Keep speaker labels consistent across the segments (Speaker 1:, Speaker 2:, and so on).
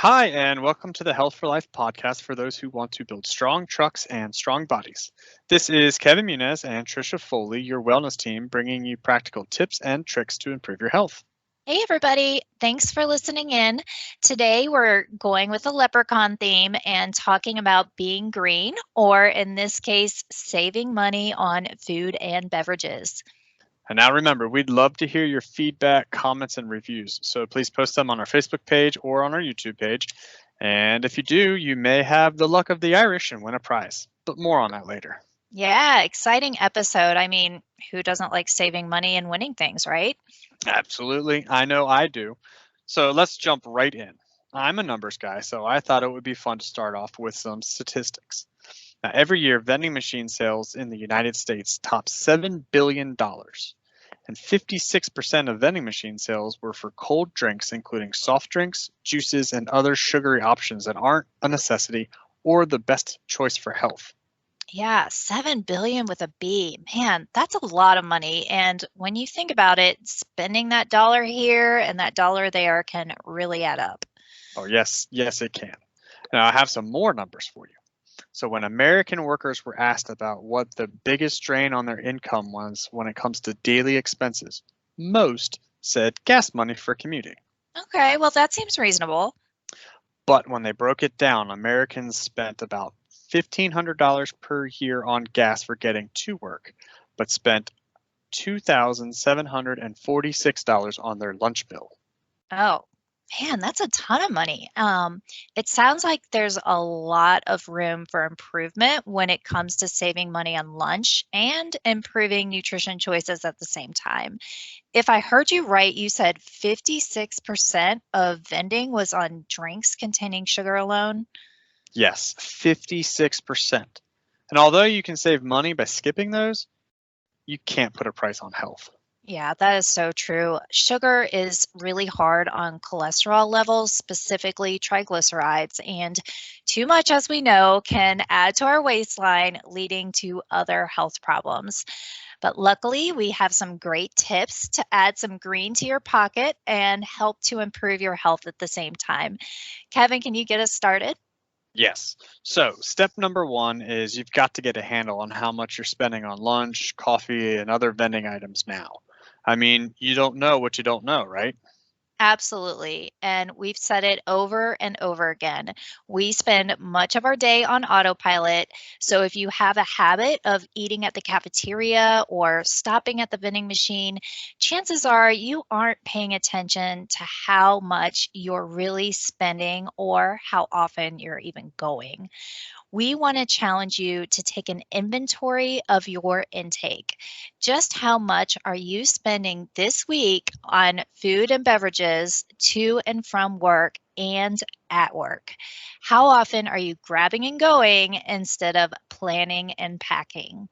Speaker 1: Hi, and welcome to the Health for Life podcast for those who want to build strong trucks and strong bodies. This is Kevin Muniz and Trisha Foley, your wellness team, bringing you practical tips and tricks to improve your health.
Speaker 2: Hey, everybody. Thanks for listening in. Today, we're going with a leprechaun theme and talking about being green, or in this case, saving money on food and beverages.
Speaker 1: And now remember, we'd love to hear your feedback, comments, and reviews. So please post them on our Facebook page or on our YouTube page. And if you do, you may have the luck of the Irish and win a prize. But more on that later.
Speaker 2: Yeah, exciting episode. I mean, who doesn't like saving money and winning things, right?
Speaker 1: Absolutely. I know I do. So let's jump right in. I'm a numbers guy, so I thought it would be fun to start off with some statistics. Now, every year, vending machine sales in the United States top $7 billion, and 56% of vending machine sales were for cold drinks, including soft drinks, juices, and other sugary options that aren't a necessity or the best choice for health.
Speaker 2: Yeah, 7 billion with a B. Man, that's a lot of money. And when you think about it, spending that dollar here and that dollar there can really add up.
Speaker 1: Oh, yes, yes, it can. Now, I have some more numbers for you. So, when American workers were asked about what the biggest drain on their income was when it comes to daily expenses, most said gas money for commuting.
Speaker 2: Okay, well, that seems reasonable.
Speaker 1: But when they broke it down, Americans spent about $1,500 per year on gas for getting to work, but spent $2,746 on their lunch bill.
Speaker 2: Oh, man, that's a ton of money. It sounds like there's a lot of room for improvement when it comes to saving money on lunch and improving nutrition choices at the same time. If I heard you right, you said 56% of vending was on drinks containing sugar alone.
Speaker 1: Yes, 56%. And although you can save money by skipping those, you can't put a price on health.
Speaker 2: Yeah, that is so true. Sugar is really hard on cholesterol levels, specifically triglycerides, and too much, as we know, can add to our waistline, leading to other health problems. But luckily, we have some great tips to add some green to your pocket and help to improve your health at the same time. Kevin, can you get us started?
Speaker 1: Yes. So, step number one is you've got to get a handle on how much you're spending on lunch, coffee, and other vending items now. I mean, you don't know what you don't know, right?
Speaker 2: Absolutely. And we've said it over and over again. We spend much of our day on autopilot. So if you have a habit of eating at the cafeteria or stopping at the vending machine, chances are you aren't paying attention to how much you're really spending or how often you're even going. We want to challenge you to take an inventory of your intake. Just how much are you spending this week on food and beverages to and from work and at work? How often are you grabbing and going instead of planning and packing?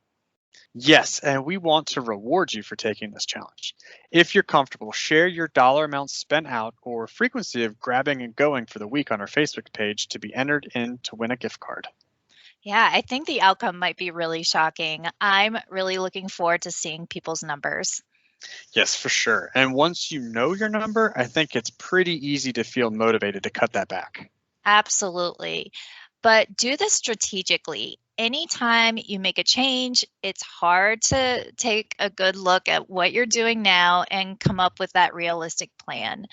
Speaker 1: Yes, and we want to reward you for taking this challenge. If you're comfortable, share your dollar amount spent out or frequency of grabbing and going for the week on our Facebook page to be entered in to win a gift card.
Speaker 2: Yeah, I think the outcome might be really shocking. I'm really looking forward to seeing people's numbers.
Speaker 1: Yes, for sure. And once you know your number, I think it's pretty easy to feel motivated to cut that back.
Speaker 2: Absolutely. But do this strategically. Anytime you make a change, it's hard to take a good look at what you're doing now and come up with that realistic plan.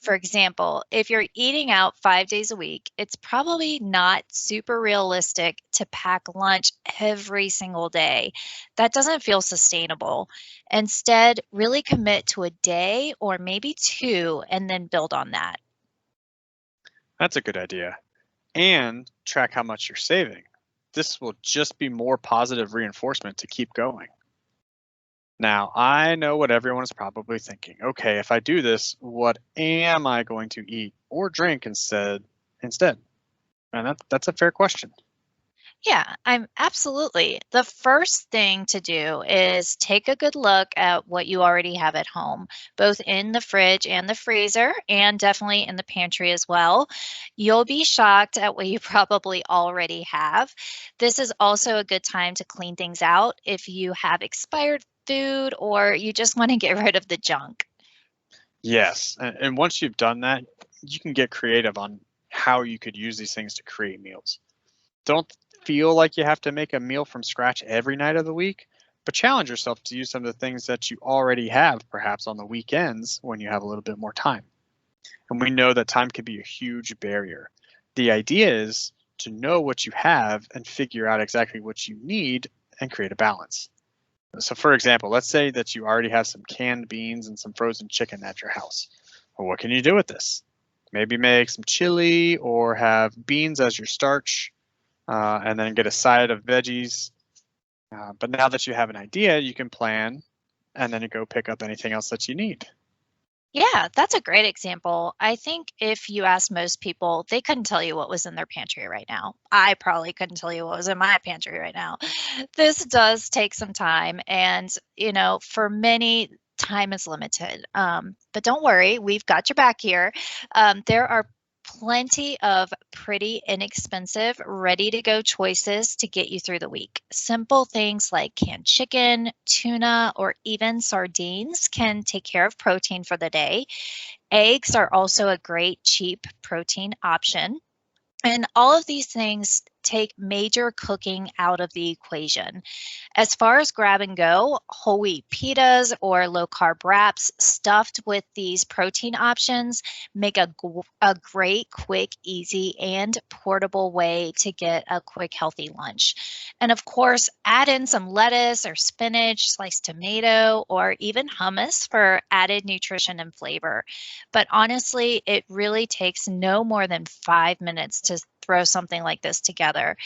Speaker 2: For example, if you're eating out 5 days a week, it's probably not super realistic to pack lunch every single day. That doesn't feel sustainable. Instead, really commit to a day or maybe two and then build on that.
Speaker 1: That's a good idea. And track how much you're saving. This will just be more positive reinforcement to keep going. Now, I know what everyone is probably thinking. Okay, if I do this, what am I going to eat or drink instead? And that's a fair question.
Speaker 2: Yeah, I'm absolutely. The first thing to do is take a good look at what you already have at home, both in the fridge and the freezer, and definitely in the pantry as well. You'll be shocked at what you probably already have. This is also a good time to clean things out if you have expired food or you just want to get rid of the junk.
Speaker 1: Yes, and once you've done that, you can get creative on how you could use these things to create meals. Don't feel like you have to make a meal from scratch every night of the week, but challenge yourself to use some of the things that you already have, perhaps on the weekends when you have a little bit more time. And we know that time can be a huge barrier. The idea is to know what you have and figure out exactly what you need and create a balance. So, for example, let's say that you already have some canned beans and some frozen chicken at your house. Well, what can you do with this? Maybe make some chili or have beans as your starch, and then get a side of veggies. But now that you have an idea, you can plan and then you go pick up anything else that you need.
Speaker 2: Yeah, that's a great example. I think if you ask most people, they couldn't tell you what was in their pantry right now. I probably couldn't tell you what was in my pantry right now. This does take some time, and for many, time is limited. But don't worry, we've got your back here. There are plenty of pretty inexpensive, ready to go choices to get you through the week. Simple things like canned chicken, tuna, or even sardines can take care of protein for the day. Eggs are also a great, cheap protein option. And all of these things take major cooking out of the equation. As far as grab and go, whole wheat pitas or low carb wraps stuffed with these protein options make a great, quick, easy, and portable way to get a quick, healthy lunch. And of course, add in some lettuce or spinach, sliced tomato, or even hummus for added nutrition and flavor. But honestly, it really takes no more than 5 minutes to throw something like this together.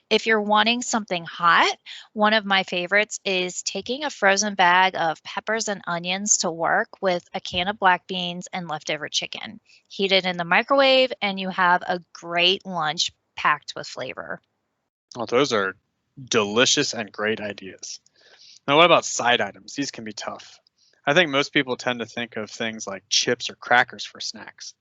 Speaker 2: If you're wanting something hot, one of my favorites is taking a frozen bag of peppers and onions to work with a can of black beans and leftover chicken. Heat it in the microwave, and you have a great lunch packed with flavor.
Speaker 1: Well, those are delicious and great ideas. Now, what about side items? These can be tough. I think most people tend to think of things like chips or crackers for snacks.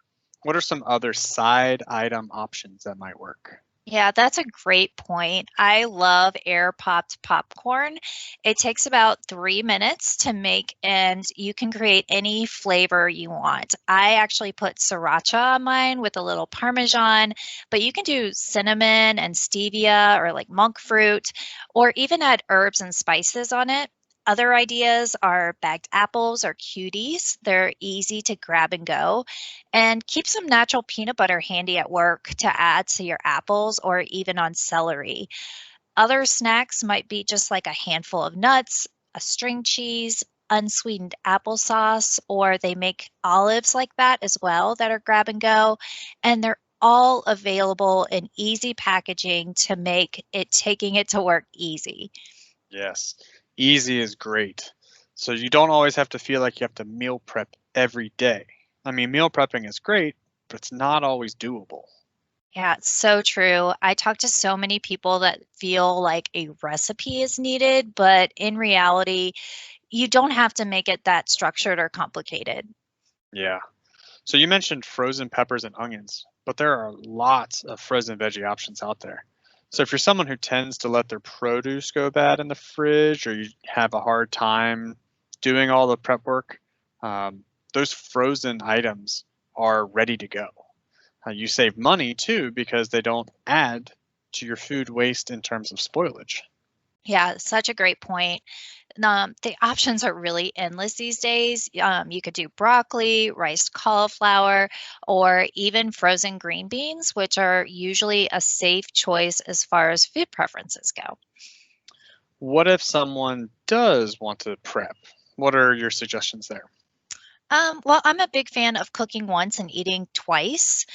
Speaker 1: What are some other side item options that might work?
Speaker 2: Yeah, that's a great point. I love air popped popcorn. It takes about 3 minutes to make, and you can create any flavor you want. I actually put sriracha on mine with a little Parmesan, but you can do cinnamon and stevia or like monk fruit, or even add herbs and spices on it. Other ideas are bagged apples or cuties. They're easy to grab and go. And keep some natural peanut butter handy at work to add to your apples or even on celery. Other snacks might be just like a handful of nuts, a string cheese, unsweetened applesauce, or they make olives like that as well that are grab and go. And they're all available in easy packaging to make it taking it to work easy.
Speaker 1: Yes, easy is great. So you don't always have to feel like you have to meal prep every day. I mean, meal prepping is great, but it's not always doable.
Speaker 2: Yeah, it's so true. I talk to so many people that feel like a recipe is needed, but in reality, you don't have to make it that structured or complicated.
Speaker 1: Yeah. So you mentioned frozen peppers and onions, but there are lots of frozen veggie options out there. So if you're someone who tends to let their produce go bad in the fridge or you have a hard time doing all the prep work, those frozen items are ready to go. You save money too because they don't add to your food waste in terms of spoilage.
Speaker 2: Yeah, such a great point. The options are really endless these days. You could do broccoli, riced cauliflower, or even frozen green beans, which are usually a safe choice as far as food preferences go.
Speaker 1: What if someone does want to prep? What are your suggestions there?
Speaker 2: Well, I'm a big fan of cooking once and eating twice.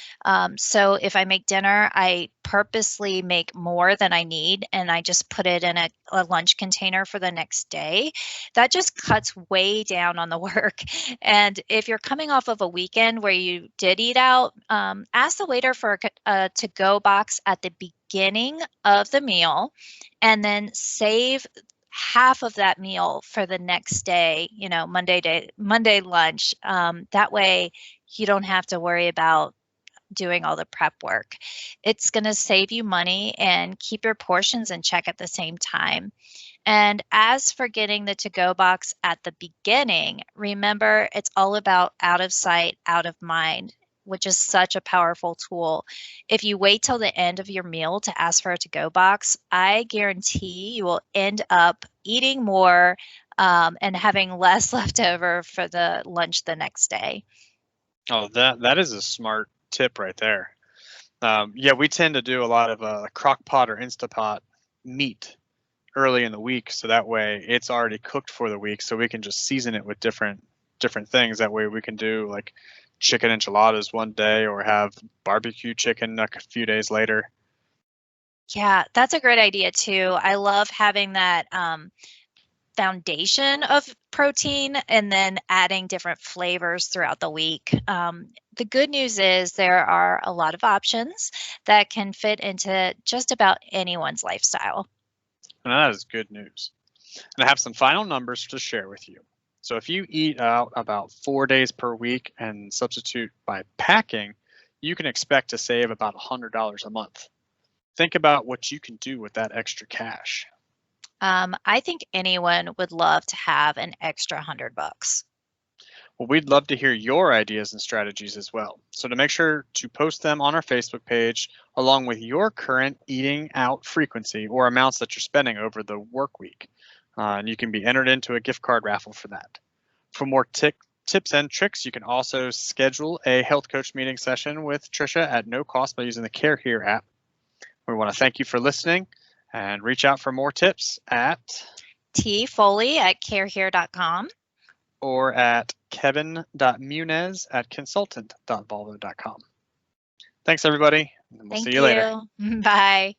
Speaker 2: So if I make dinner, I purposely make more than I need and I just put it in a lunch container for the next day. That just cuts way down on the work. And if you're coming off of a weekend where you did eat out, ask the waiter for a to-go box at the beginning of the meal and then save half of that meal for the next day, Monday lunch. That way you don't have to worry about doing all the prep work. It's going to save you money and keep your portions in check at the same time. And as for getting the to go box at the beginning, remember it's all about out of sight, out of mind. which is such a powerful tool. If you wait till the end of your meal to ask for a to-go box, I guarantee you will end up eating more and having less left over for the lunch the next day.
Speaker 1: Oh, that is a smart tip right there. Yeah, we tend to do a lot of crock pot or Instapot meat early in the week, so that way it's already cooked for the week, so we can just season it with different things. That way we can do like chicken enchiladas one day or have barbecue chicken a few days later.
Speaker 2: Yeah, that's a great idea too. I love having that foundation of protein and then adding different flavors throughout the week. The good news is there are a lot of options that can fit into just about anyone's lifestyle.
Speaker 1: And that is good news. And I have some final numbers to share with you. So if you eat out about 4 days per week and substitute by packing, you can expect to save about $100 a month. Think about what you can do with that extra cash.
Speaker 2: I think anyone would love to have an extra $100.
Speaker 1: Well, we'd love to hear your ideas and strategies as well. So to make sure to post them on our Facebook page, along with your current eating out frequency or amounts that you're spending over the work week. And you can be entered into a gift card raffle for that. For more tips and tricks, you can also schedule a health coach meeting session with Trisha at no cost by using the Care Here app. We want to thank you for listening and reach out for more tips at
Speaker 2: tfoley@carehere.com.
Speaker 1: or at kevin.munez@consultant.volvo.com. Thanks, everybody, and we'll see
Speaker 2: Thank
Speaker 1: you later.
Speaker 2: you. Bye.